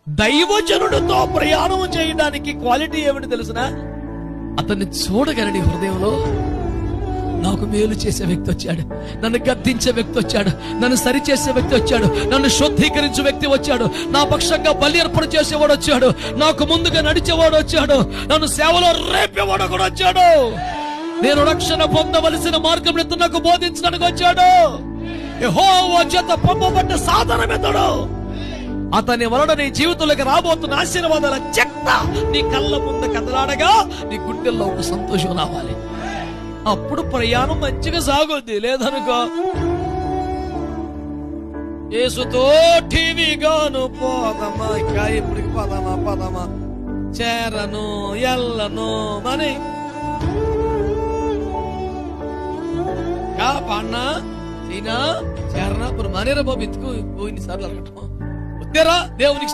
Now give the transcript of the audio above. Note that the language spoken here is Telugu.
దైవజనుడితో ప్రయాణం చేయడానికి క్వాలిటీ ఏమిటి తెలుసునా? అతన్ని చూడగలని హృదయంలో నాకు మేలు చేసే వ్యక్తి వచ్చాడు, నన్ను గద్దించే వ్యక్తి వచ్చాడు, నన్ను సరిచేసే వ్యక్తి వచ్చాడు, నన్ను శుద్ధీకరించే వ్యక్తి వచ్చాడు, నా పక్షంగా బలి అర్పణ చేసేవాడు వచ్చాడు, నాకు ముందుగా నడిచేవాడు వచ్చాడు, నన్ను సేవలో రేపేవాడు కూడా వచ్చాడు, నేను రక్షణ పొందవలసిన మార్గం నాకు బోధించడానికి వచ్చాడు. యెహోవా చేత పంపబడ్డ సాధనమితడు. అతని వలన నీ జీవితంలోకి రాబోతున్న ఆశీర్వాదాల చెత్త నీ కళ్ళ ముందు కదలాడగా నీ గుండెల్లో ఒక సంతోషం రావాలి. అప్పుడు ప్రయాణం మంచిగా సాగుద్ది. లేదనుకో యేసుతో టీవీగాను పోదమ్మా, ఇంకా ఇప్పటికి పదమా చేరను ఎల్లను మరి పాడినా చైనా చేరనా ఇప్పుడు మనేరా బాబు ఎత్తుకు ఇన్నిసార్లు అడగటం వద్దేరా దేవునికి